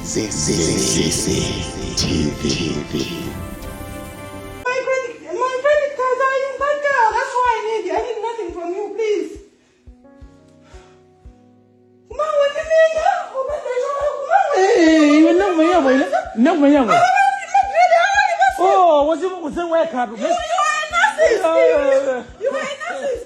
TV. My credit cards are in that girl. That's why I need nothing from you, please. Hey, you know me, oh, what's it? What's the way, Carl? You are a narcissist. You are a narcissist.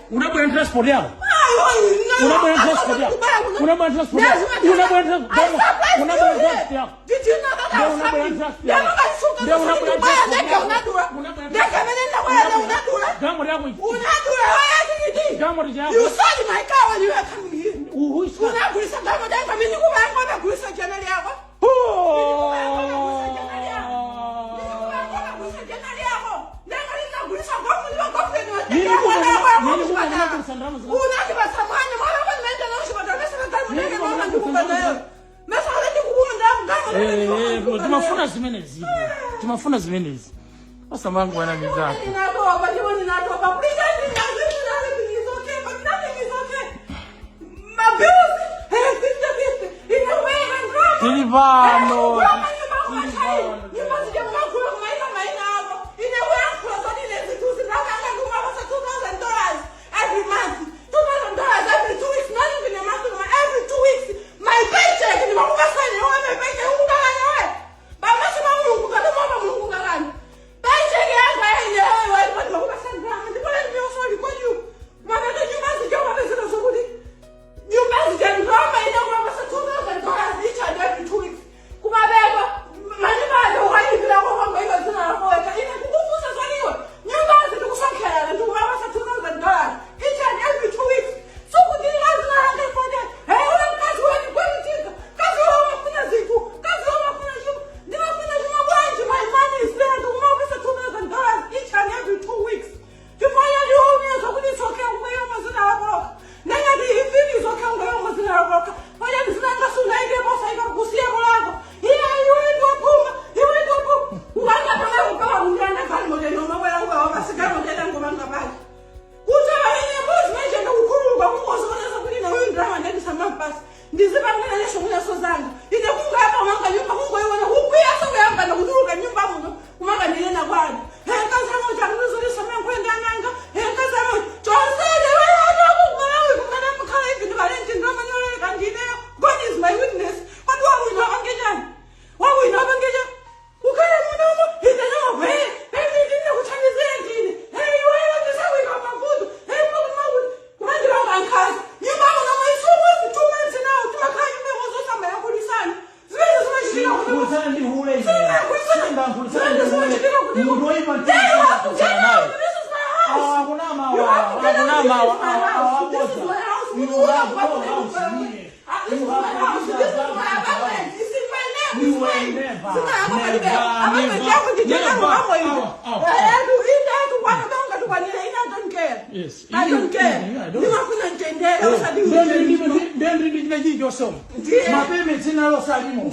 Una buena transporte. You sold my car when you were coming here. Tumafuna zimenezi. Sasa mangu wana mizaki. Silvano. Yes. I don't care. You are going to entender. Don't read your song. My payments in our salimo.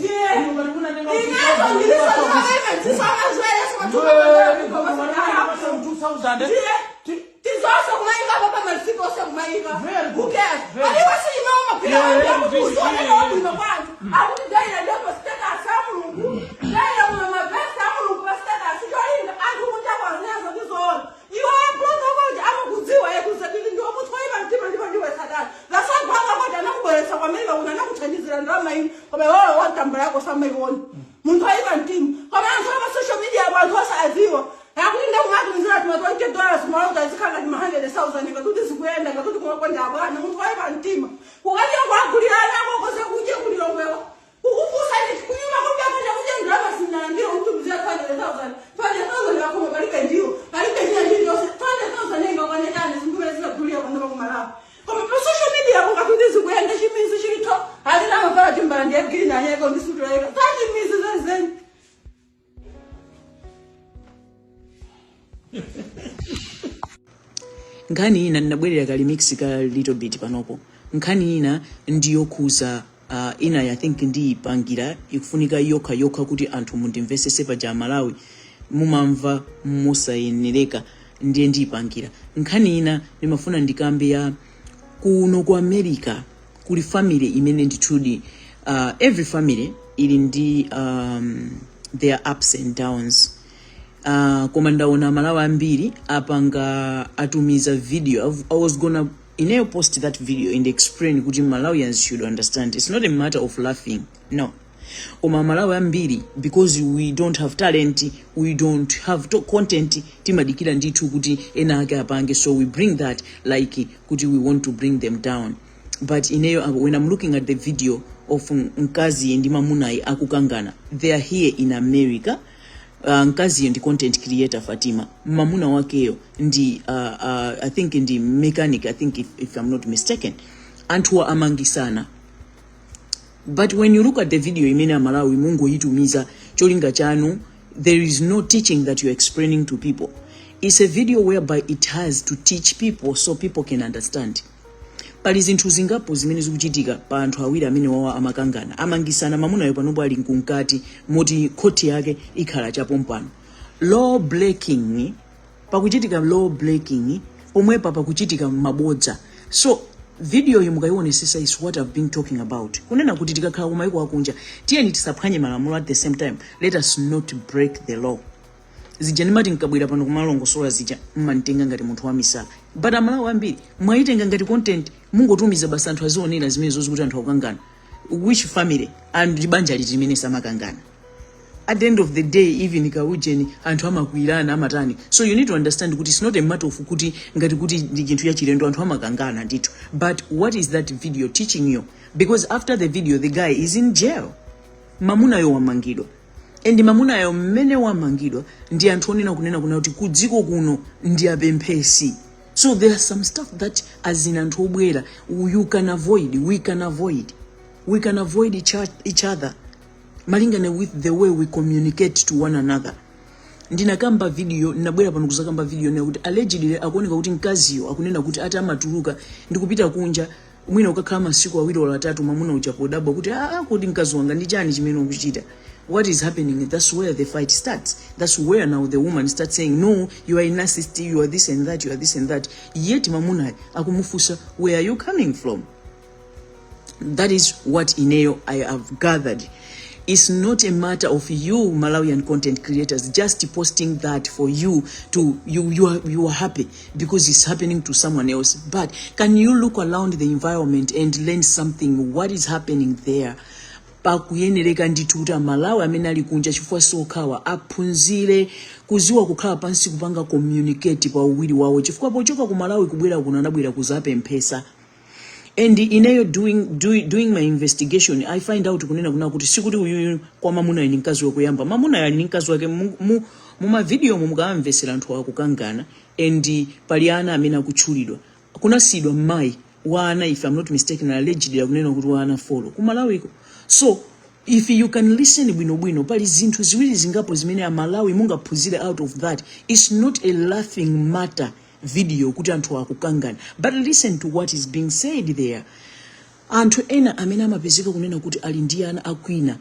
Muntu aiva ntimu. Kama anasoma social media abantu wasaziwa. Hakulinda kumatu nzira $20 mara utazikana ni $100,000 ngatuti sikuenda ngatuti kunakwenda abana muntu aiva ntima. Kukaje kwakulirana kokose kuje kulilongewa. Ukufusa ni kunyuma kubya kuje ndaba sina ndio mtu mzee $20,000. $20,000 yakoma balika ndio. Balika ndio $20,000 ngo kwanekana zingubezile kulia kwa ndo kumala. ndanyeka ndisutuleka tati mizi zezeni nkhani ina ndinabwerera kali mix ka little bit panopo. Nkhani ina ndiyo kuza ina I think ndi pangira ikufunika yokha kuti anthu mundimvesese paja Malawi mumamva musayenereka ndiye ndipangira. Nkhani ina nimafuna ndikambe ya kuno ku America kuli family imene ndithudi every family ili ndi their ups and downs. Koma ndaona Malawi ambiri apanga atumiza video. I was gonna post that video and explain kuti Malawians should understand it's not a matter of laughing, no. Koma Malawi ambiri because we don't have talent, we don't have content, timadikira ndithu kuti ena ake apange, so we bring that like kuti we want to bring them down. But when I'm looking at the video of Nkazi and Mamunai akukangana, they are here in America. Nkazi ndi content creator Fatima, mamuna wakeyo ndi I think ndi mechanic, I think if I'm not mistaken, antwa amangisana. But when you look at the video imene Malawi mungu yitumiza cholinga chanu, there is no teaching that you're explaining to people. It's a video whereby it has to teach people so people can understand. Pali zinthu zingapo zimene zikuchitika pa anthu awiri amene wawa amakangana amangisana, mamuna yo panopo ali nkunkati moti koti yake ikhala chapompano. Law breaking, pakuchitika law breaking pomwepa pakuchitika mabodza. So video yo mukayionesesa is what I've been talking about. Kunena kuti tikakhala kumaiko akunja tiyeni tisaphwanye malamulo, at the same time let us not break the law. Zija nimati nkabwira pano kumalongosola zija mmantenga ngati munthu wamisala. But Malawi ambiri mwaitenga ngati content mungotumiza basi anthu azionera zimene zozukuti anthu akukangana. Which family and banja litimene samakangana? At the end of the day, even kaujeni anthu amakwirana amatani. So you need to understand kuti it's not a matter of kuti ngati kuti ndi chinthu ya chilendo anthu amakangana ndithu. But what is that video teaching you? Because after the video the guy is in jail. Mamuna yo wamangidwa. And mamuna yo mmene wamangidwa ndi anthu onena kunena kuna kuti kudziko kuno ndi apemphesi. So there are some stuff that as in anthu obwera you can avoid, we can avoid each other malingana with the way we communicate to one another. Ndinakamba video, nabwera pano kuzakamba video na kuti allegedly akuoneka kuti Nkaziyo akunena kuti ati amatuluka ndikupita kunja mwina ukakhala masiku awiri ola atatu mamuna uchapodaba kuti kuti Nkazi wanga ndi chani chimene ukuchita. What is happening? That's where the fight starts. That's where now the woman starts saying, no, you are a narcissist, you are this and that, you are this and that. Yet mamuna akumufusa, where are you coming from? That is what Ineo I have gathered. It's not a matter of you Malawian content creators just posting that for you to you are happy because it's happening to someone else. But can you look around the environment and learn something? What is happening there? Pakuyenereka ndithu kuti Malawi amene ali kunja chifukwa sokhawa aphunzire kuziwa kukhala pansi kupanga communicate pa uwiri wawo chifukwa pochoka ku Malawi kubwera kuno anabwera kuzapemphesa. And Ineyo doing my investigation, I find out kunena kuna kuti sikuti uyu kwa mamuna ni Nkazi wakuyamba. Mamuna ni Nkazi wake muma video mukamvesera anthu akukangana and paliana amene akutchulidwa. Kuna sidwa mai wana, if I'm not mistaken, allegedly akunena kuti wana follow ku Malawi ko. So if you can listen bwino pali zinthu ziwiri zingapo zimene Malawi mungaphunzire out of that. It's not a laughing matter video kuti anthu akukangana, but listen to what is being said there. Anthu ena amene amapezeka kunena kuti ali ndi ana akwina.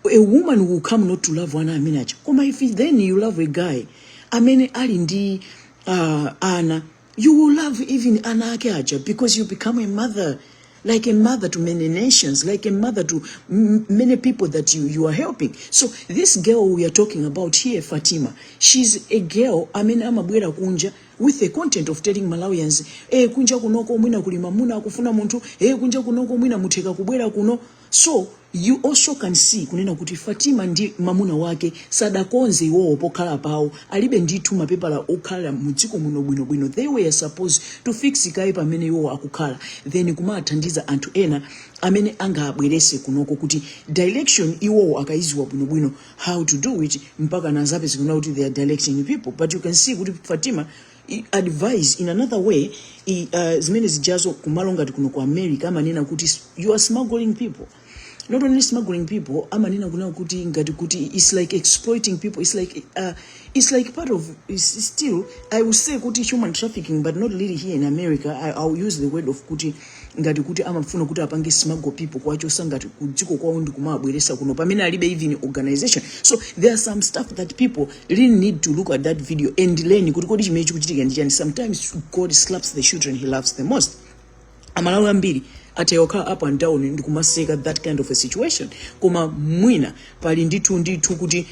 A woman will come not to love wana amene acha. Koma if then you love a guy amene ali ndi ana, you will love even ana ake acha because you become a mother. Like a mother to many nations, like a mother to many people that you are helping. So this girl we are talking about here, Fatima, she's a girl, amabwera kunja with the content of telling Malawians, kunja kunoko mwina kulima muna akufuna muntu, kunja kunoko mwina mutheka kubwera kuno. So you also can see kunena kuti Fatima ndi mamuna wake sadakonze iwo pokhala pawo alibe ndithu mapepala okhala mudziko muno bwino. They were supposed to fix kai pamene iwo akukhala, then kumathandiza anthu ena amene angabwerese kunoko kuti direction iwo akaizwa bwino how to do it mpaka nazape zikuna kuti they are directing people. But you can see kuti Fatima advise in another way zimene zijazo kumalonga kuno ku America amanena kuti you are smuggling people. not only smuggling people, amanena kuna kuti ngati kuti it's like exploiting people. It's like part of, it's still, I would say kuti human trafficking, but not really here in America. I'll use the word of kuti ngati kuti amafuna kuti apange smuggle people kwacho sangati kudziko kwawo ndi kumabweresa kuno pamene alibe even organization. So there are some stuff that people really need to look at that video and learn kuti kodi chimene chikuchitika ndi chani. Sometimes God slaps the children he loves the most. Amalawi ambiri atayoka up and down ndi kumaseka that kind of a situation. Koma mwina pali ndithu kuti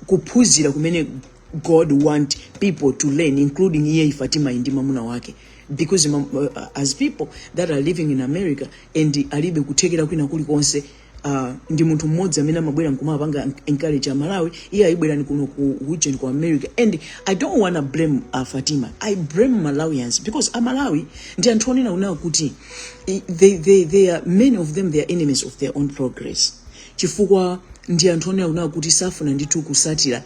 kuphunzira kumene God want people to learn, including iye Fatima ndi mamuna wake. Because as people that are living in America and alibe kutekera kwina kulikonse, ndi munthu mmodzi amene amabwera nkumapanga encourage Malawi, iye ayibwera ni kuno ku region ku America. And I don't want to blame Fatima. I blame Malawians because Malawi ndi anthu onena unawo kuti they are, many of them, they are enemies of their own progress. Chifukwa ndi anthu onena unawo kuti safuna ndithu kusatira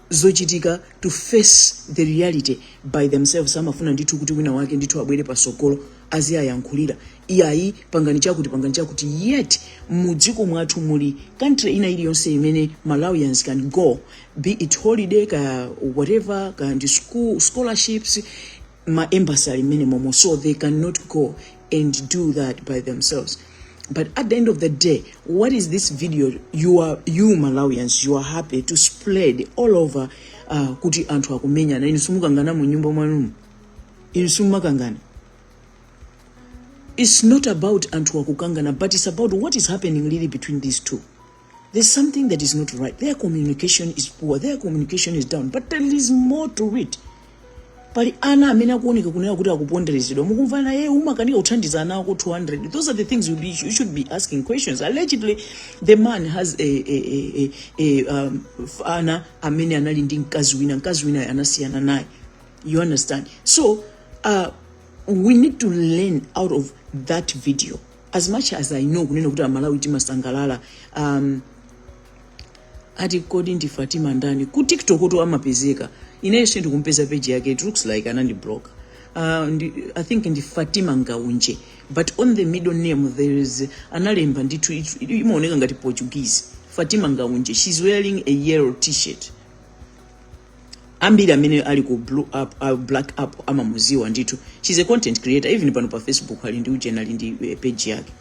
Zachitika to face the reality by themselves. Amafuna ndithu kuti wina wake ndithu abwere pasokolo aziyayankhulira iyayi pangani chakuti yet mudziko mwathu muli country ina iliyonse imene Malawians can go, be it holiday ka whatever, ka school scholarships, ma embassy minimum, so they cannot go and do that by themselves. But at the end of the day, what is this video? You Malawians, you are happy to spread all over kuti anthu akumenya na inisumukangana mu nyumba mwanu. Inisumukangana. It's not about anthu akukangana, but it's about what is happening really between these two. There's something that is not right. Their communication is poor. Their communication is down. But there is more to it. Pali ana amene akuoneka kunena kuti akuponderezedwa mukumva na yeye umakanika uthandiza ana ako 200. Those are the things you should be asking questions. Allegedly the man has ana amene anali ndi mkazi wina anasiyana naye. You understand? So we need to learn out of that video. As much as I know kunena kuti Malawi timasangalala ati kodi ndi Fatima ndani ku TikTok to amapezeka ine shindu kumpeza page yake, it looks like anandi block. I think ndi Fatima Ngaunje, but on the middle name there is analemba ndithu imaoneka ngati Portuguese, Fatima Ngaunje. She's wearing a yellow t-shirt. Ambiri amene ali ku black up ama muziwa ndithu. She's a content creator, even pano pa Facebook ali ndi uje ali ndi page yake.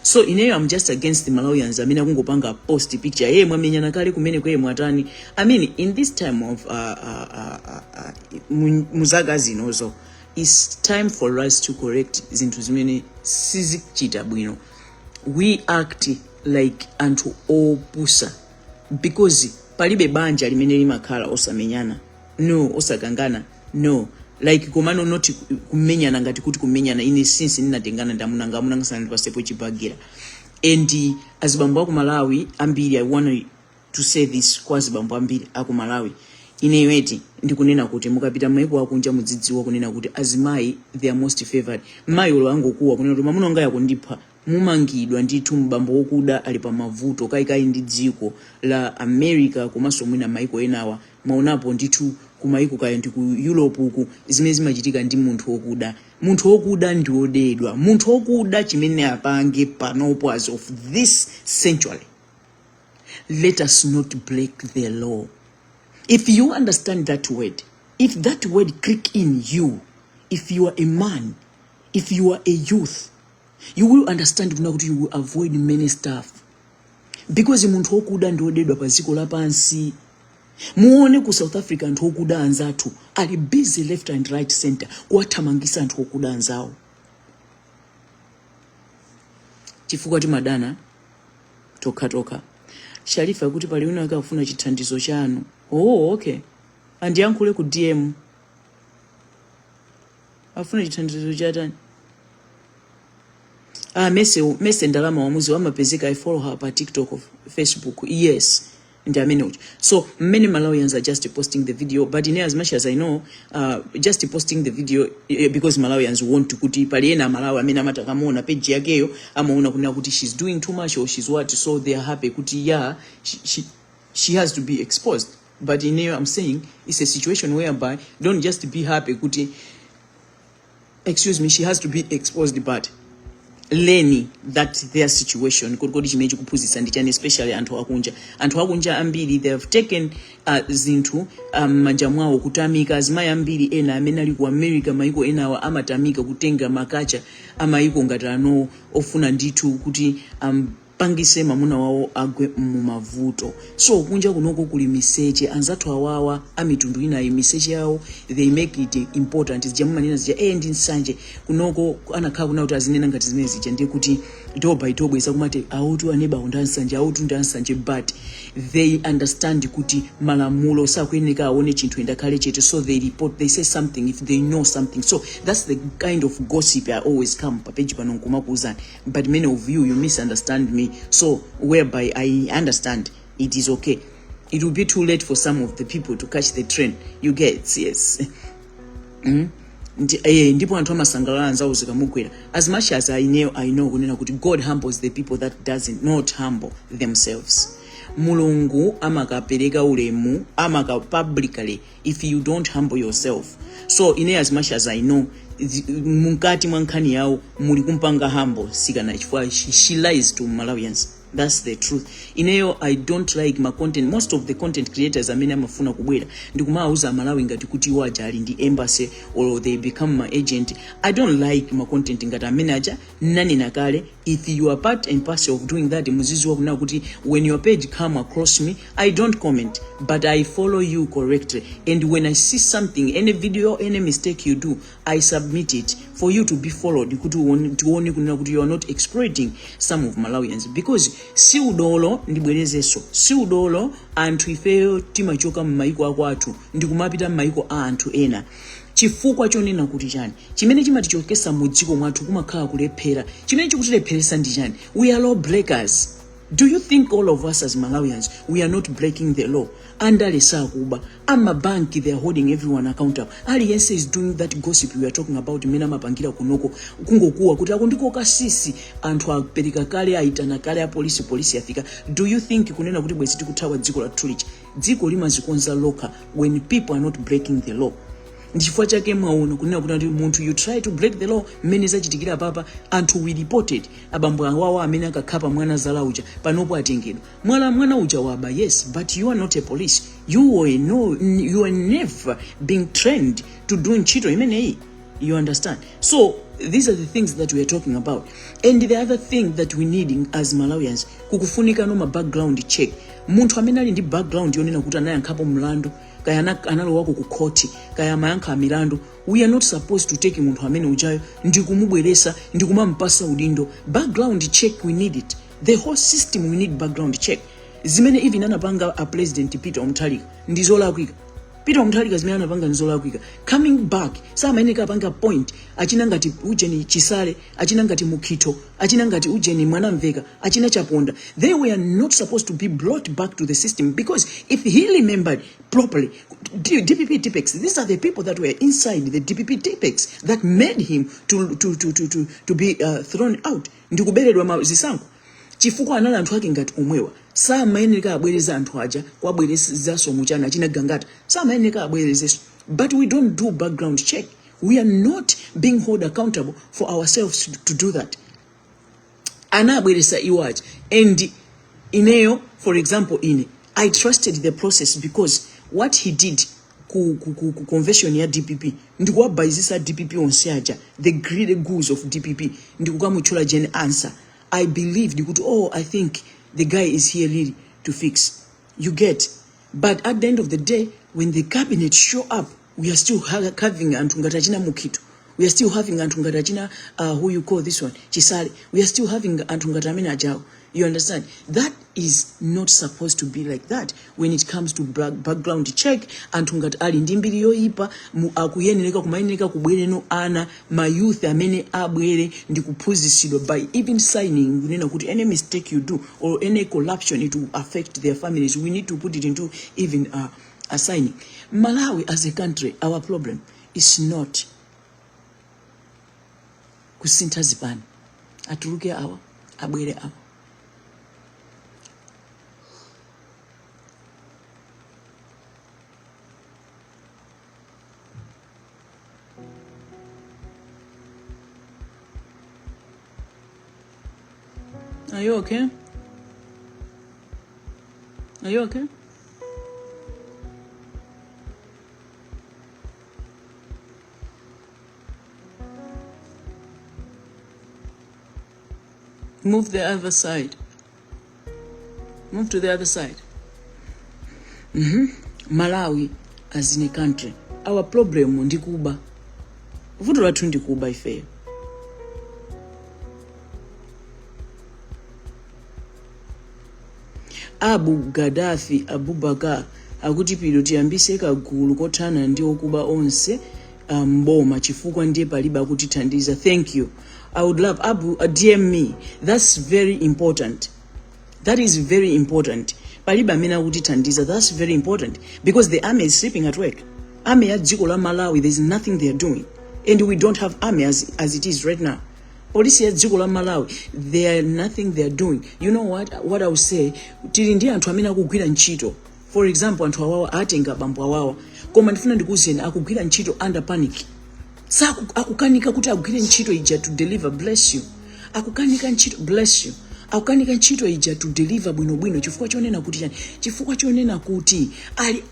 So I'm just against the Malawians. I mean, akungopanga post picture yeye mwamenyana kale kumene kweye mwatani. I mean, in this time of muzaga zinozo, it's time for us to correct zinthu zimene sizichita bwino. We act like anthu opusa because palibe banja limene limakhala osamenyana, no, osakangana, no. Like komano not kumenyana ngati kuti kumenyana ine since ninatengana ndamunanga amunangasana pasepo chibagira. And azibambo aku Malawi ambiri, I want to say this kwa azibambo ambiri aku Malawi ine yeti ndikunena kuti mukapita maiko akunja mudzidziwa kunena kuti azimayi they are most favored. Mayi lo angokuwa kunena kuti mamuna ngaya kundipha mumangidwa ndithu mbambo wokuda ali pa mavuto kai ndi dziko la America komanso mwina maiko enawa maonapo ndithu kumaiko kaya ndi ku Europe uku zimene zimachitika ndi munthu wokuda ndi odedwa, munthu wokuda chimene apange panopo as of this century. Let us not break the law. If you understand that word, if that word click in you, if you are a man, if you are a youth, you will understand that you will avoid many stuff. Because munthu wokuda ndi odedwa pa dziko lapansi. Muone ku South Africa anthu okuda anzathu ali busy left and right center kuwathamangisa anthu okuda anzawo. Chifukwa ti madana toka Sharifa kuti pali wina akafuna chithandizo chanu. Oh, okay. Andiyankhule ku DM. Afuna chithandizo chatani? Mese ndalama wamuzi wamapezeka. I follow her pa TikTok or Facebook. Yes. So many Malawians are just posting the video, but in as much as I know, just posting the video because Malawians want to kuti paliena Malawi amene amatakamona page yakeyo amaona kuna kuti she's doing too much or she's what, so they are happy kuti yeah she has to be exposed. But in here I'm saying it's a situation whereby don't just be happy kuti, excuse me, she has to be exposed, but learning that their situation kodi chimene chikuphunzitsa ndi chani, especially anthu akunja ambiri they have taken zinthu manja mwawo kutamika. Azimayi ambiri ena amene ali ku America maiko enawa amatamika kutenga makacha amaiko ngati ano ofuna ndithu kuti pangise mamuna wawo agwe mumavuto. So kunja kunoko kuli miseche anzathu awawa amitundu inayi miseche yawo they make it important. Zijamumanena zija ndi nsanje kunoko anakhala kuna kuti azinena ngati zimene zija ndiye kuti doba itobweza kumati autu aneba undansanje autu ndansanje, but they understand kuti malamulo sakuyeneka aone chinthu endakhale chete, so they report, they say something if they know something. So that's the kind of gossip I always come papeji pano nkumakuzani, but many of you misunderstand me, so whereby I understand it is okay. It will be too late for some of the people to catch the train, you get, yes. Ndipo anthu amasangalala anzawo zikamugwera. As much as I know kunena kuti God humbles the people that doesn't not humble themselves. Mulungu amakapereka ulemu amaka publicly if you don't humble yourself. So as much as I know munkati mwankhani yawo muli kumpanga humble sikana chifukwa she lies to Malawians. That's the truth. I don't like my content. Most of the content creators amene amafuna kubwera ndikumauza Malawi ngati kuti waja ali ndi embassy or they become my agent. I don't like my content ngati amene aja nani nakale. If you are part and parcel of doing that, muziziwa kuna kuti when your page come across me, I don't comment, but I follow you correctly. And when I see something, any video, any mistake you do, I submit it for you to be followed. You are not exploiting some of Malawians, because si udolo ndibwerezeso si udolo anthu ifeyo timachoka mmaiko akwathu ndikumapita mmaiko a anthu ena. Chifukwa chonena kuti chani chimene chimatichokesa mu dziko mwathu kumakhala kulephera, chimene chikutilepheresa ndi chani? We are law breakers. Do you think all of us as Malawians we are not breaking the law? Andale sakuba ama banki, they are holding everyone accountable. Aliyense is doing that gossip we are talking about. Mena mapangira kunoko kungokuwa kuti akundiko kasisi anthu apereka kale aitana kale a polisi afika. Do you think kunena kuti bwezi tikuthawa dziko la Tulichi? Dziko limazikonza loka when people are not breaking the law. Ndichifukwa chake mwaona kunena kuti munthu you try to break the law, mmene zachitikira papa anthu we reported abambo awawo amene akakhapa mwana zala uja panopo atengedwa mwana uja waba. Yes, but you are not a police. You are never being trained to do ntchito imeneyi. You understand? So these are the things that we are talking about. And the other thing that we need as Malawians, kukufunika no background check. Munthu amene ali ndi background yonena kuti anayankhapo mlandu kaya analowa ku court kaya mayankha milandu, we are not supposed to take munthu amene ujayo ndikumubweresa ndikumampasa udindo. Background check, we need it. The whole system, we need background check. Zimene even anapanga a president Pido ndizolakwika. Pido zimene anapanga ndizolakwika. Coming back samayeneka apanga point achina ngati ujeni Chisale, achina ngati Mukito, achina ngati ujeni Mwanamveka, achina Chaponda. They were not supposed to be brought back to the system, because if he remembered properly, DPP Tipex, these are the people that were inside the DPP Tipex that made him to be thrown out. Ndikuberedwa zisango. Chifukwa anali anthu ake ngati omwewa. Samayeneka abwereza anthu aja kwabwerezaso muchana achina Gangata. Samayeneka abwerezeso. But we don't do background check. We are not being held accountable for ourselves to do that. Anabweresa iwaja. And for example, I trusted the process because what he did ku convention ya DPP ndikuwabayizisa DPP onse aja, the greedy goose of DPP, ndikukamutchula Jane answer. I believed I think the guy is here really to fix. You get. But at the end of the day, when the cabinet show up, we are still having Antungatachina Mukito. We are still having Antungatachina, who you call this one, Chisale. We are still having Antungatamina Jao. You understand? That is not supposed to be like that when it comes to background check. Antungat ali ndimbiri yoipa akuyeneleka kumayeneleka kubwere no ana ma youth amene abwere ndikuphunzisidwa by even signing kunena kuti any mistake you do or any corruption it will affect their families. We need to put it into even a signing. Malawi as a country, our problem is not kusintha zipani. Atuluke awa, abwere awa. Are you okay? Are you okay? Move the other side. Move to the other side. Malawi as in a country. Our problem ndi Kuba. Vuto lathu ndi Kuba ife. Abu Gaddafi Abubakar akuti Pido tiyambise kagulu kothana ndi okuba onse mboma chifukwa ndiye palibe akutithandiza. Thank you. I would love Abu DM me. That's very important. That is very important. Palibe amene akutithandiza. That's very important because the army is sleeping at work. Army ya dziko la Malawi, there's nothing they are doing, and we don't have army as it is right now. Police ya dziko la Malawi, there are nothing they are doing. You know what I would say, tili ndi anthu amene akugwira ntchito. For example, anthu awawa atenga bambo awawa, koma ndifuna ndikuwuzeni akugwira ntchito under panic. Sa akukanika kuti agwire ntchito ija to deliver, bless you. Akukanika ntchito, bless you. Akukanika ntchito ija to deliver bwinobwino chifukwa chonena kuti yani, chifukwa chonena kuti ali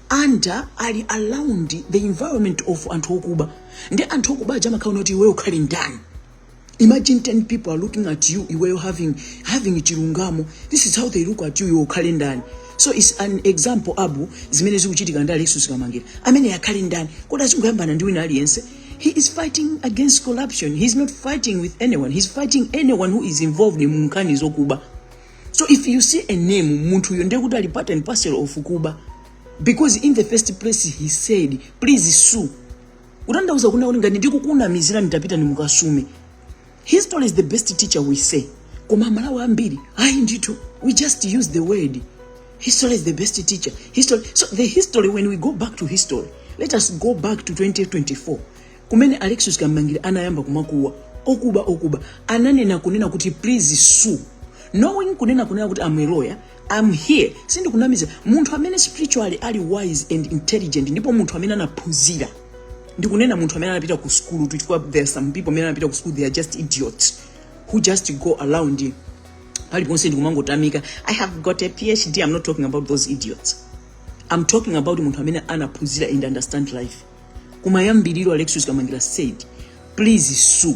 around the environment of anthu okuba. Ndi anthu okuba aja makhaona kuti iwe ukhali ndani. Imagine 10 people are looking at you, iwe having chilungamo. This is how they look at you, iwe ukhali ndani. So it's an example Abu zimene zikuchitika ndi Alexis Kamangira. Amene yakhali ndani. Koda zinguyambana ndi wina aliyense. He is fighting against corruption. He's not fighting with anyone. He's fighting anyone who is involved in munkhani zokuba. So if you see a name, muntu yonde kuti ali part and parcel of Kuba, because in the first place he said, please sue. Utandauza kuna uli ngati ndikukuna mizira nitapita ni mukasume. History is the best teacher, we say. Koma Malawi ambiri, ayi ndithu. We just use the word. History is the best teacher. History. So the history, when we go back to history, let us go back to 2024. Kumene Alexis Kamangira anayamba kumakuwa okuba ananena kunena kuti please sue, knowing kunena kuti I'm a lawyer, I'm here sindi kunamiza munthu amene spiritually ali wise and intelligent, ndipo munthu amene anaphunzira. Ndikunena munthu amene anapita ku school, there are some people amene anapita ku school, they are just idiots who just go around paliponse ndikumangotamika I have got a PhD. I'm not talking about those idiots. I'm talking about munthu amene anaphunzira and understand life. Kumayambiriro Alexis Kamangira said, please sue.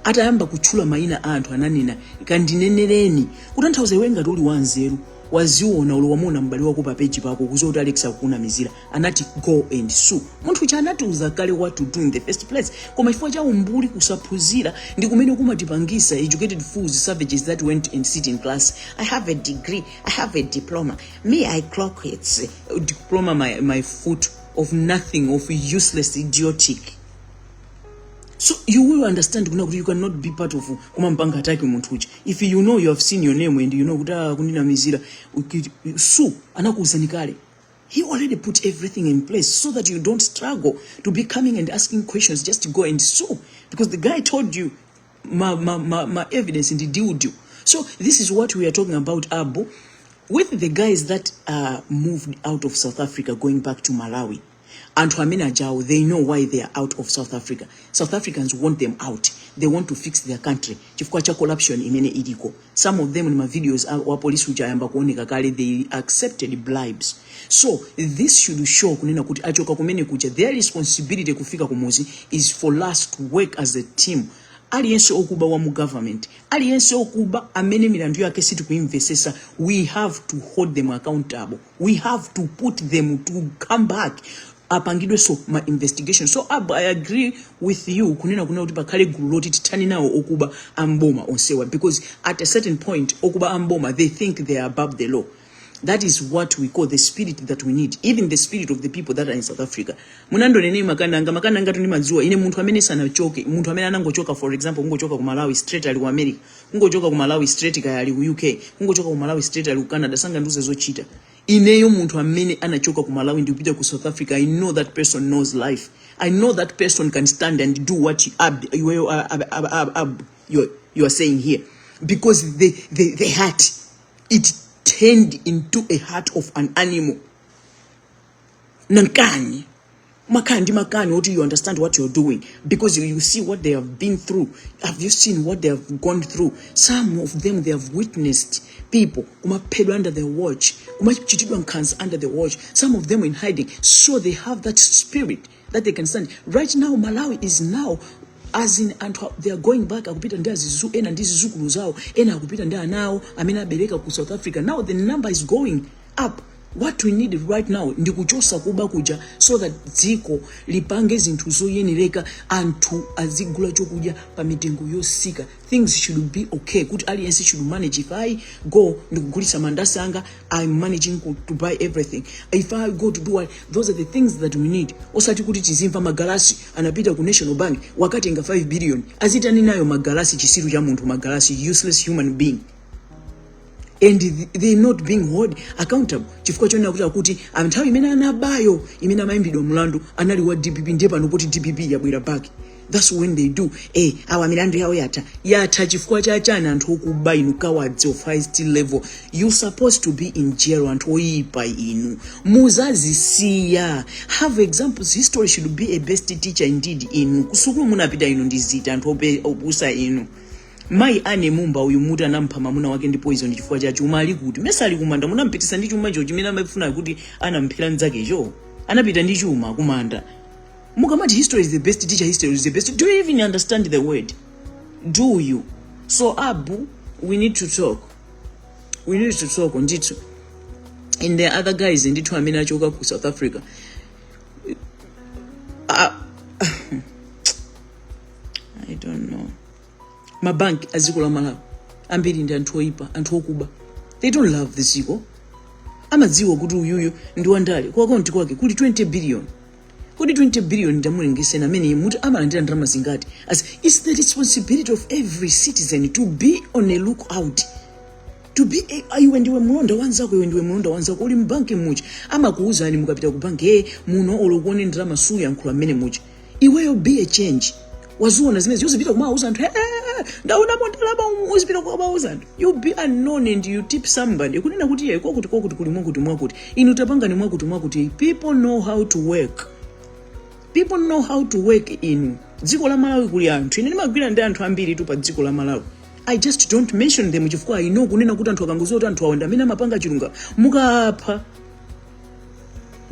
Atayamba kuchula maina anthu ananena kandinenereni. Kutanthauza iwe ngati uli wanzeru waziona uli wamuna mbali wako pa page pako kuzoti Alex akuna mizira anati go and sue. Munthu cha anatiuza kale what to do in the first place. Koma chifukwa cha umbuli kusaphunzira ndi kumene kumatipangisa educated fools, savages that went and sit in class. I have a degree, I have a diploma. Me, I clock it. Diploma my foot of nothing, of useless, idiotic. So you will understand you cannot be part of kumampanga attack muntu uchi. If you know you have seen your name and you know kuda kunina mizira sue anakuzanikale. He already put everything in place so that you don't struggle to be coming and asking questions. Just go and sue because the guy told you my evidence and he deal with you. So this is what we are talking about, Abu, with the guys that moved out of South Africa going back to Malawi. And Amina Jao, they know why they are out of South Africa. South Africans want them out. They want to fix their country. Chifukwa corruption imene idiko. Some of them in my videos wa police ujayamba kuoneka kale, they accepted bribes. So this should show kunena kuti achoka kumene kuja. Their responsibility kufika kumuzi is for us to work as a team. Aliyense okuba wa mu government, aliyense okuba amene milandu yake situ kuinvesesa, we have to hold them accountable. We have to put them to come back. Apangidwe so my investigation. So I agree with you kunena kuti pakhale gulu loti titani nawo okuba amboma onsewa, because at a certain point okuba amboma they think they are above the law. That is what we call the spirit that we need, even the spirit of the people that are in South Africa. Munando nene makananga tuni mazuwa ine muntu amene sana choke, muntu amene anangochoka, for example ungochoka ku Malawi straight ali ku America, ungochoka ku Malawi straight kaya ali ku UK, ungochoka ku Malawi straight ali ku Canada, sanga nduze zochita. Ineyo muntu amene anachoka ku Malawi ndi kupita ku South Africa, I know that person knows life. I know that person can stand and do what you are saying here, because the heart, it turned into a heart of an animal. Nankani. makani what you understand what you're doing, because you see what they have been through. Have you seen what they have gone through? Some of them, they have witnessed people kumapedwa under their watch, kumachitidwa nkhanza under the watch, some of them in hiding, so they have that spirit that they can stand. Right now Malawi is now as in, and they are going back akupita ndi azizu ena ndi zizukulu zawo ena akupita ndi anawo amene abereka ku South Africa. Now the number is going up. What we need right now ndi kuchosa kuba kuja, so that dziko lipange zinthu zoyenereka, anthu azigula chokudya pa mitengo yosika. Things should be okay, kuti aliyense should manage. If I go ndikugulisa mandasi anga, I'm managing to buy everything. If I go to do what, those are the things that we need. Osati kuti tizimva magalasi anapita ku National Bank wakatenga 5 billion azitani nayo magalasi chisiru cha munthu, magalasi useless human being, and they not being held accountable. Chifukwa chonena kuti anthawi imene anabayo imene amayimbidwa mlandu anali wa DPP, ndiye pano kuti DPP yabwera back. That's when they do awa milandu yawo yatha chifukwa chachana anthu okuba inu cowards of highest level. You supposed to be in jail, anthu oyipa inu muzazisiya. Have examples. History should be a best teacher indeed. Inu kusukulu munapita inu ndizita anthu opusa inu. Mai ane mumba uyu mutu anampha mamuna wake ndi poison chifukwa cha chuma ali kuti mesali kumanda munampitisa ndi chuma icho chimene amafuna kuti anamphira nzake icho anapita ndi chuma kumanda. Mukamati history is the best teacher, history is the best. Do you even understand the word? Do you? So Abu, we need to talk. We need to talk on it. And the other guys in the amene achoka ku South Africa. I don't know. Mabanki aziko la Malawi ambiri ndi anthu oyipa, anthu okuba. They don't love the ziko. Amadziwa kuti uyuyu ndi wandale kwa account kwake kuli 20 billion. Kuli 20 billion ndamulengese na mene mutu amalandira ndalama zingati. As it's the responsibility of every citizen to be on a lookout. To be iwe ndiwe mlonda wanzako, iwe ndiwe mlonda wanzako uli mbanki muchi amakuuza ani mukapita ku banki muno olokuone ndalama suya nkhula mene muchi. Iweyo be a change. Wazuona zimene yozipita kumauza anthu ndaona mondalama uzipita kumauza anthu. You be unknown and you tip somebody kunena kuti iye kwakuti kuli mwakuti inu tapanga ni mwakuti. People know how to work. People know how to work in dziko la Malawi kuli anthu. Ine ndimagwira ndi anthu ambiri tu pa dziko la Malawi. I just don't mention them chifukwa I know kunena kuti anthu akanguziwa kuti anthu awanda amene amapanga chilunga mukapha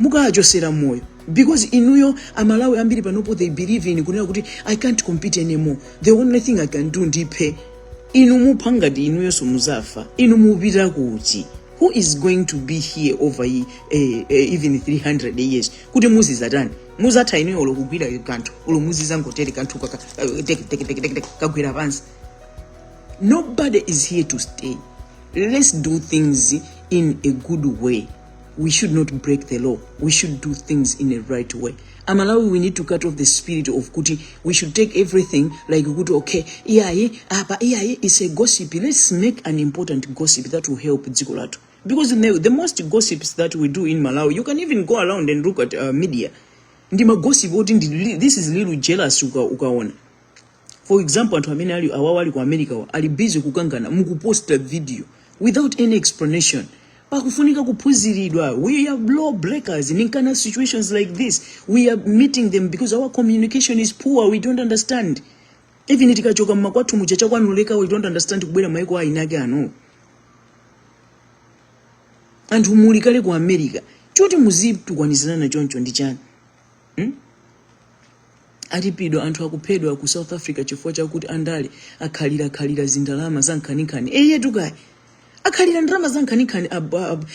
mukachosera moyo. Because inuyo amalawi ambiri panopo they believe in kunena kuti I can't compete anymore. The only thing I can do ndipe. Inu mupanga di inuyo somuzafa. Inu mupita kuti. Who is going to be here over even 300 years? Kuti muzizatani. Muzatha inuyo olokugwira kantu. Olomuziza ngoteri kantu kagwira pansi. Nobody is here to stay. Let's do things in a good way. We should not break the law. We should do things in a right way. Amalawi, we need to cut off the spirit of kuti. We should take everything like kuti okay, it's a gossip. Let's make an important gossip that will help Zikolato. Because the most gossips that we do in Malawi, you can even go around and look at media. Ndima gossip, this is little jealous ukaona. For example, anthu amene ali awawali ku America ali busy kukangana mukuposta video without any explanation. Pakufunika kuphunziridwa. We are law breakers in kind of situations like this. We are meeting them because our communication is poor. We don't understand. Even tikachoka mmakwathu muchacha kwanuleka, we don't understand kubwera maiko ainake ano. Anthu mulikale ku America. Choti muzitukwanizana choncho ndi chani? Ati Pido anthu akuphedwa ku South Africa chifukwa chakuti andale akhalira zindalama zankhaninkhani. Yetu kai. Akhalira ndalama zankhaninkhani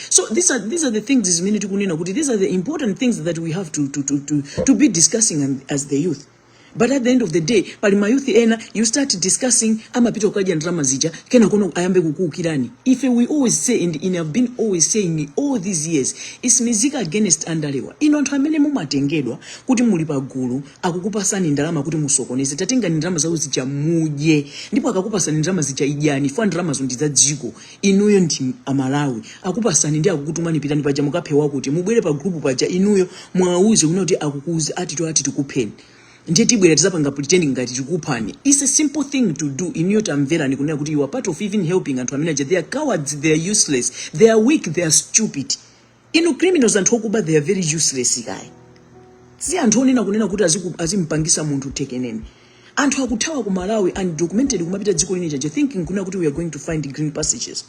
so these are the things zimene tikunena kuti these are the important things that we have to be discussing as the youth. But at the end of the day, pali ma youth ena, you start discussing amapita ukadya ndalama zija kena kono ayambe kukuukirani. If we always say and have been always saying all these years, it's mizika against andalewa. Ino anthu amene mumatengedwa kuti muli pagulu akukupasani ndalama kuti musokoneze, tatenga ndalama zawo zija mudye, ndipo akakupasani ndalama zija idyani, fa ndalama zo ndiza dziko. Inuyo ndi Amalawi akupasani ndi akukutumani pitani paja mukaphewa kuti mubwere pa group paja inuyo mwauze kuti akukuze ati tikupheni. Ndetibwera tizapanga pretending ngati tikuphani. It's a simple thing to do. Inyo tamvera ni kunena kuti you are part of even helping anthu amene they are cowards, they are useless, they are weak, they are stupid. Inu criminals anthu okuba they are very useless guy. si anthu onena kunena kuti azimpangisa munthu tekenene. Anthu akuthawa ku Malawi and documented kumapita dziko lineja thinking kuna kuti we are going to find green passages.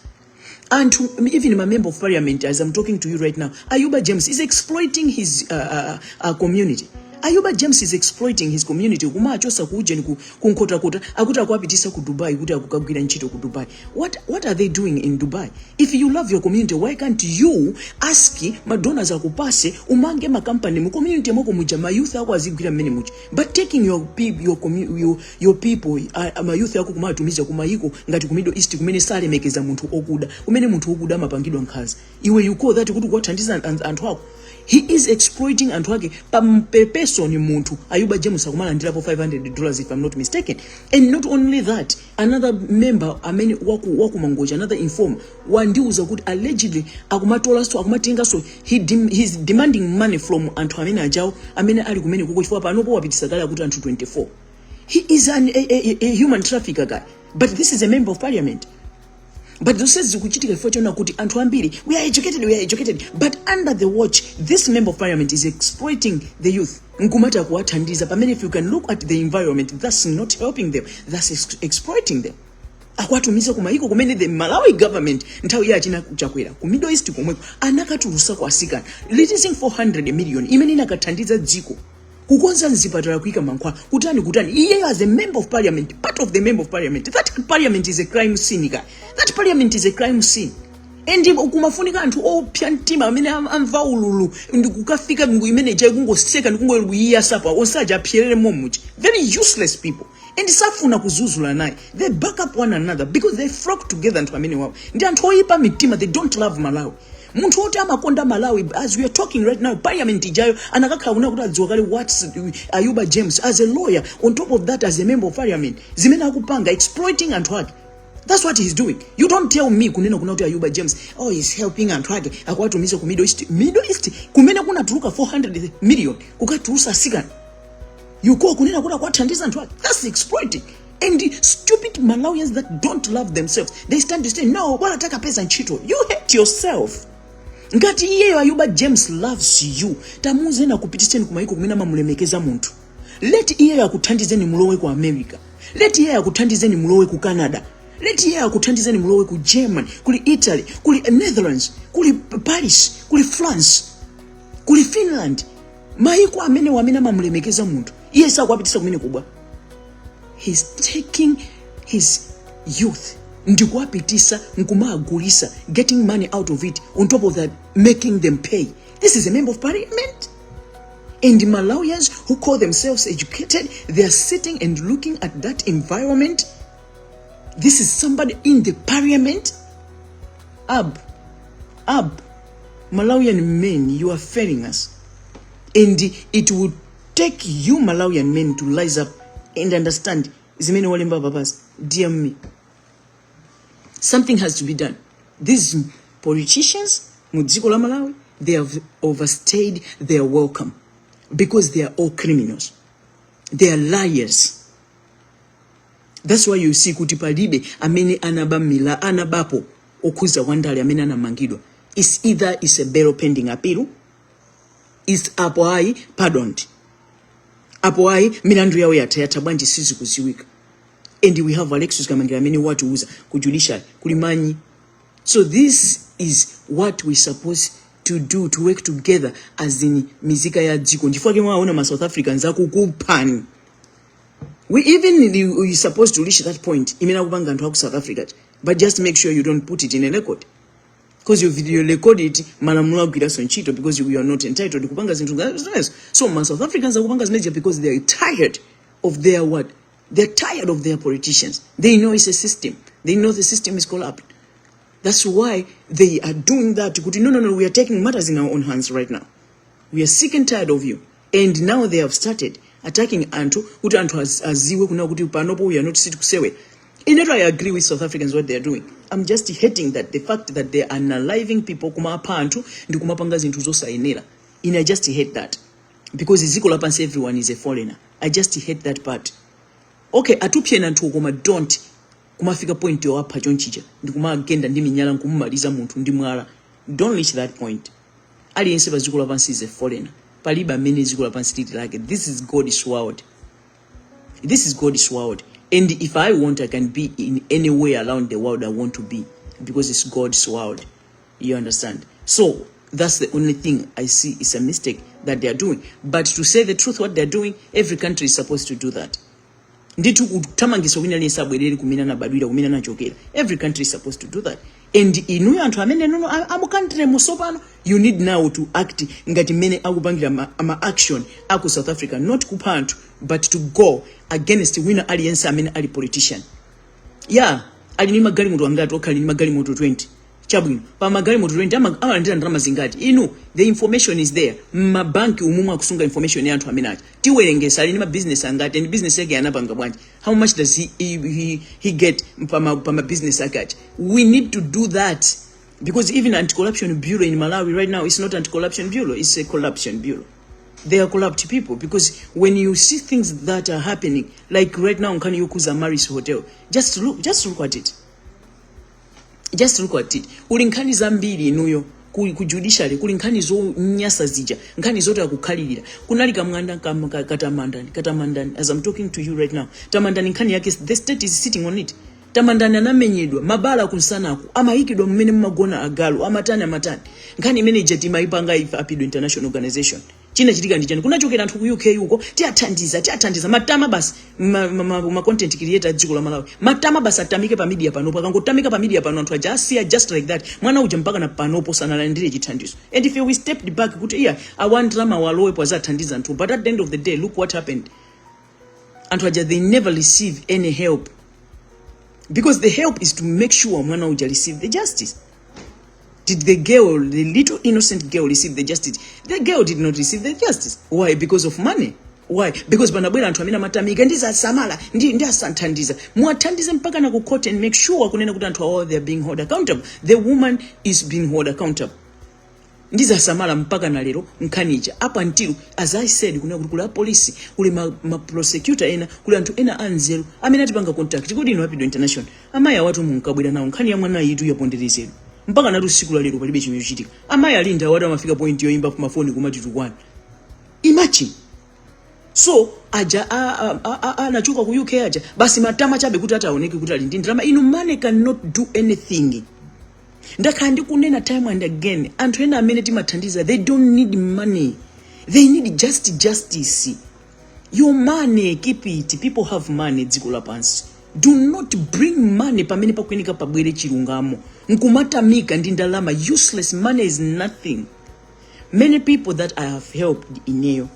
And even my member of parliament, as I'm talking to you right now, Ayuba James is exploiting his community. Ayuba James is exploiting his community. Kuma achosa kuje ni kunkota kota akuta kuapitisa ku Dubai kuta kukagwira nchito ku Dubai. What are they doing in Dubai? If you love your community, why can't you ask madonors akupase umange makampani mu community moko muja ma youth yako azigwira mmene muja. But taking your people ma youth yako kumatumiza kumayiko ngati ku Middle East kumene sale mekeza muntu okuda. Kumene muntu okuda amapangidwa nkhazi. Iwe you call that kuti kwathandiza anthu ako. He is exploiting anthu ake pampepeso ni muntu. Ayuba James akumala ndirapo $500 if I'm not mistaken. And not only that, another member amene waku mangoja, another informer wandiuza kuti allegedly akumatola so akumatenga so he's demanding money from anthu amene ajawo amene ali kumene kuko chifukwa panopo wapitisa kale akuti anthu 24. He is a human trafficker guy, but this is a member of parliament. But those says kuchitika ifo chona kuti anthu ambiri we are educated, but under the watch this member of parliament is exploiting the youth. Nkumata kuwathandiza pamene if you can look at the environment, that's not helping them, that's exploiting them. Akwatumiza kumayiko kumene the Malawi government nthawi ya china chakwera ku Middle East komwe anakatulusa kwa asikana releasing 400 million imene inakathandiza dziko kukonza nzipatala kuika mankhwala kutani iye as a member of parliament, part of the member of parliament. That parliament is a crime scene guy. That parliament is a crime scene. And ukumafunika anthu opya mtima amene amva ululu ndikukafika imene chai kungoseka ndikungoyiya sapa osaja apyerere momuchi. Very useless people. And safuna kuzuzula naye. They back up one another because they flock together anthu amene wawo. Ndi anthu oyipa mitima, they don't love Malawi. Muntu wote amakonda Malawi. As we are talking right now, parliament ijayo anakakhala kuna kuti adziwa kale what's Ayuba James as a lawyer, on top of that as a member of parliament, zimene akupanga exploiting anthu ake. That's what he's doing. You don't tell me kunena kuna kuti Ayuba James he's helping anthu ake akwatumiza ku Middle East kumene kuna tuluka 400 million kukatulusa asikana. You call kunena kuna kwathandiza anthu ake. That's exploiting. And the stupid Malawians that don't love themselves, they stand to say no, wanataka pesa nchito. You hate yourself. Ngati iye Ayuba James loves you, tamuze na kupitiseni kumayiko kumena mamulemekeza muntu. Let iye yakuthandizeni mulowe ku America. Let iye yakuthandizeni mulowe ku Canada. Let iye yakuthandizeni mulowe ku Germany, kuli Italy, kuli Netherlands, kuli Paris, kuli France, kuli Finland. Mayiko amene wamena mamulemekeza muntu. Iye sakwapitisa kumene kubwa. He's taking his youth ndikuapitisa nkumagulisa, getting money out of it, on top of that making them pay. This is a member of parliament. And the Malawians who call themselves educated, they are sitting and looking at that environment. This is somebody in the parliament. Malawian men, you are failing us. And it would take you Malawian men to rise up and understand. Zimene walemba babas, dear me. Something has to be done. These politicians, mudziko la Malawi, they have overstayed their welcome because they are all criminals. They are liars. That's why you see kuti palibe amene anabamila anabapo okuza wandale amene anamangidwa. It's either is a bail pending appeal, is apo ai pardoned. Apo ai milandu yawo yatayata bwanji sisi kuziwika. And we have Alexis Kamangira many what uza kujudicial kulimanyi. So this is what we supposed to do, to work together as in mizika ya dziko. Ndifake mwaona ma South Africans akukupani. We supposed to reach that point. Imena kubanga anthu aku South Africa. But just make sure you don't put it in a record. Because you video record it, malamulo agwira sonchito because you are not entitled to kubanga zinthu ngazo. So ma South Africans akubanga major because they are tired of their what? They're tired of their politicians. They know it's a system. They know the system is collapsed. That's why they are doing that. No, we are taking matters in our own hands right now. We are sick and tired of you. And now they have started attacking Antu. Kuti Antu aziwe kuna kuti panopo we are not sit kusewe. In that I agree with South Africans what they are doing. I'm just hating that the fact that they are unaliving people kuma Antu ndi kumapanga zinthu zosayenera. And I just hate that. Because iziko lapansi everyone is a foreigner. I just hate that part. Okay, atupye na ntu koma don't kumafika point yo apa chonchija ndikuma agenda ndi minyala nkumumaliza muntu ndi mwala. Don't reach that point. Ali yense bazikula vansi is a foreigner. paliba amene dziko lapansi lili lake. This is God's world. This is God's world. And if I want, I can be in any way around the world I want to be, because it's God's world. You understand? So that's the only thing I see is a mistake that they are doing. But to say the truth, what they're doing, every country is supposed to do that. Nditu utamangiso wina lesa bwereri kumina na badwira kumina na chokera. Every country is supposed to do that. And inu yantu amene nono amu country musopano, you need now to act ngati mene akupangira ama action aku South Africa, not kupantu, but to go against winner alliance amene ali politician. Yeah, ali ni magali mutu angati okali ni magali mutu 20. Chabwino pa magali moto 20 amalandira ndalama zingati. The information is there. Mabanki umumwa kusunga information ya anthu amene acha tiwerengesa ali ni business angati, and business yake anapanga bwanji. How much does he get pa business yake? We need to do that, because even anti-corruption bureau in Malawi right now is not anti-corruption bureau, it's a corruption bureau. They are corrupt people, because when you see things that are happening, like right now Nkani Yokuza Maris Hotel, just look at it. Just look at it. Uli nkhani zambiri inuyo ku judiciary, kuli nkhani zo nyasa zija, nkhani zote akukhalirira. Kunali kamwanda katamandani. As I'm talking to you right now, tamandani nkhani yake, the state is sitting on it. Tamandani anamenyedwa, mabala kunsanaku, amayikidwa mmene mmagona agalu, amatani. Nkhani imene jetima ipanga ifa Pido International Organization. China chitika ndichani kunachokera anthu ku UK huko tiathandiza matama basi ma content creator dziko la Malawi matama basi atamike pa media panopo, akangotamika pa media pano anthu aja just like that mwana uja mpaka na panopo sanalandire chithandizo. And if we stepped back kuti yeah I want drama walowe kwa zathandiza anthu, but at the end of the day look what happened. Anthu aja they never receive any help, because the help is to make sure mwana uja receive the justice. Did the girl, the little innocent girl, receive the justice? The girl did not receive the justice. Why? Because of money. Why? Because banabwera anthu amene matamika ndiza samala ndi asanthandiza muathandize mpaka na ku court and make sure kunena kuti anthu all they are being held accountable. The woman is being held accountable. Ndiza samala mpaka na lero nkhanicha up until as I said kuna kula police kule ma prosecutor ena kule anthu ena anzeru amene atipanga contact kuti ino Pido International amaya watu munkabwera nawo nkhani ya mwana yitu yaponderezero mpaka na usiku la lero palibe chimwe chitika. Amaya alinda watu amafika point yoimba ku mafoni kumati tukwana. Imagine. So aja anachoka ku UK aja basi matama chabe kuti ataoneke kuti ali ndi drama. Money cannot do anything. Ndakandi kunena time and again anthu ena amene timathandiza, they don't need money, they need just justice. Your money, keep it. People have money dziko lapansi. Do not bring money pamene pakuenika pabwere chilungamo. Nkumatamika ndi ndalama, useless money is nothing. Many people that I have helped ineyo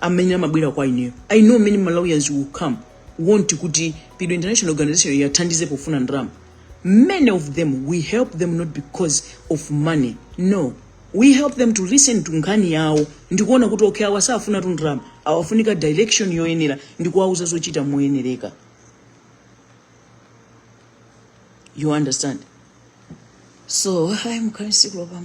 amene mabwera kwa ineyo, I know many Malawians will come want kuti Pido International Organization yathandize pofuna ndalama. Many of them, we help them not because of money. No. We help them to listen to nkhani yawo. Ndikuona kuti okay awasafuna tu ndalama, awafunika direction yoyenera, ndikuwauza zochita moyenereka. You understand? So I'm currently global.